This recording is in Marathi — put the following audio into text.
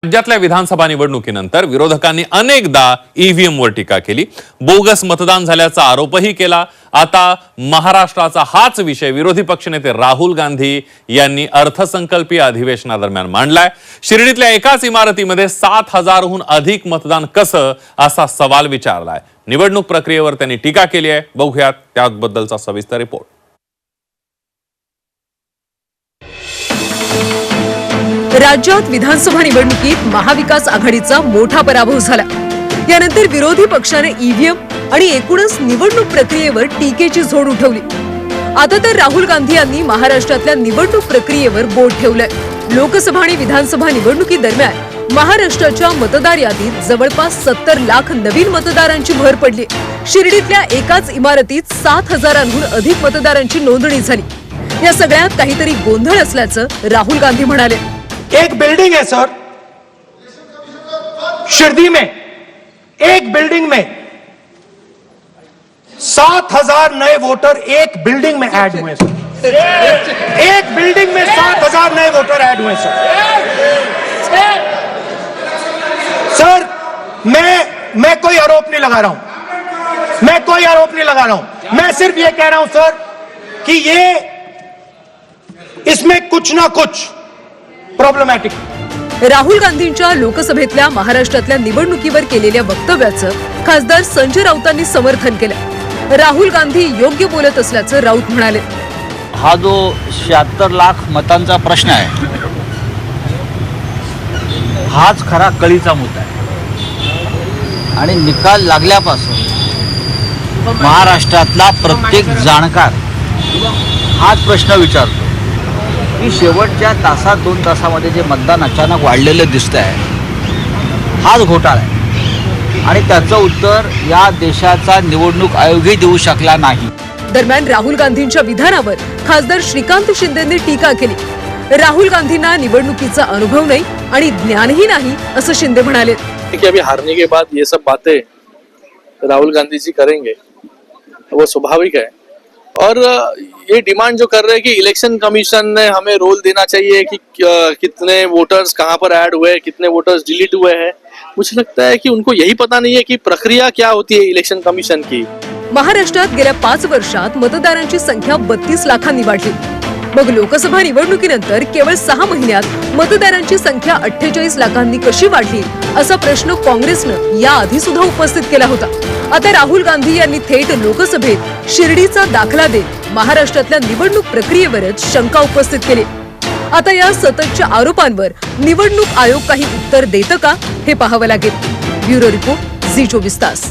राज्यातल्या विधानसभा निवडणुकीनंतर विरोधकांनी अनेकदा ईव्हीएमवर टीका केली, बोगस मतदान झाल्याचा आरोपही केला। आता महाराष्ट्राचा हाच विषय विरोधी पक्षनेते राहुल गांधी यांनी अर्थसंकल्पीय अधिवेशनादरम्यान मांडलाय। शिर्डीतल्या एकाच इमारतीमध्ये 7,000हून अधिक मतदान कसं असा सवाल विचारलाय। निवडणूक प्रक्रियेवर त्यांनी टीका केली आहे। बघूयात त्याबद्दलचा सविस्तर रिपोर्ट। राज्यात विधानसभा निवडणुकीत महाविकास आघाडीचा मोठा पराभव झाला। यानंतर विरोधी पक्षाने ईव्हीएम आणि एकूणच निवडणूक प्रक्रियेवर टीकेची झोड उठवली। आता तर राहुल गांधी यांनी महाराष्ट्रातल्या निवडणूक प्रक्रियेवर बोट ठेवलंय। लोकसभा आणि विधानसभा निवडणुकीदरम्यान महाराष्ट्राच्या मतदार यादीत जवळपास 70 लाख नवीन मतदारांची भर पडली। शिर्डीतल्या एकाच इमारतीत 7,000हून अधिक मतदारांची नोंदणी झाली। या सगळ्यात काहीतरी गोंधळ असल्याचं राहुल गांधी म्हणाले। एक बिल्डिंग है सर, शिरडी में एक बिल्डिंग में 7,000 नए वोटर एक बिल्डिंग में ऐड हुए सर। एक बिल्डिंग में 7,000 नए वोटर ऐड हुए सर। मैं कोई आरोप नहीं लगा रहा हूं, मैं कोई आरोप नहीं लगा रहा हूं। मैं सिर्फ ये कह रहा हूं सर कि ये इसमें कुछ ना कुछ प्रॉब्लेमॅटिक। राहुल गांधींच्या लोकसभेतल्या महाराष्ट्रातल्या निवडणुकीवर केलेल्या वक्तव्याचं खासदार संजय राऊतांनी समर्थन केलं। राहुल गांधी योग्य बोलत असल्याचं राऊत म्हणाले। हा जो 76 लाख मतांचा प्रश्न आहे, हाच खरा कळीचा मुद्दा आहे आणि निकाल लागल्यापासून महाराष्ट्रातला प्रत्येक जाणकार हाच प्रश्न विचारतो की शेवटच्या तासात 2 तासामध्ये जे मतदान अचानक वाढलेलं दिसतंय, हाच घोटाळा आहे आणि त्याचं उत्तर या देशाचा निवडणूक आयोगही देऊ शकला नाही। दरम्यान राहुल गांधींच्या विधानावर खासदार श्रीकांत शिंदेंनी टीका केली। राहुल गांधींना निवडणुकीचा अनुभव नाही आणि ज्ञानही नाही असं शिंदे म्हणाले। कि अभी हारने के बाद ये सब बातें राहुल गांधी जी करेंगे वो स्वाभाविक है। और ये डिमांड जो कर रहे हैं कि इलेक्शन कमीशन ने हमें रोल देना चाहिए कि कितने वोटर्स कहां पर ऐड हुए, कितने वोटर्स डिलीट हुए हैं, मुझे लगता है कि उनको यही पता नहीं है कि प्रक्रिया क्या होती है इलेक्शन कमीशन की। महाराष्ट्रात गेल्या 5 वर्षात मतदारांची संख्या 32 लाखांनी वाढली। मग लोकसभा निवडणुकीनंतर केवळ 6 महिन्यात मतदारांची संख्या 48 लाखांनी कशी वाढली असा प्रश्न काँग्रेसनं याआधी सुद्धा उपस्थित केला होता। आता राहुल गांधी यांनी थेट लोकसभेत शिर्डीचा दाखला देत महाराष्ट्रातल्या निवडणूक प्रक्रियेवरच शंका उपस्थित केली। आता या सततच्या आरोपांवर निवडणूक आयोग काही उत्तर देतं का हे पाहावं लागेल। ब्युरो रिपोर्ट, झी 24 तास।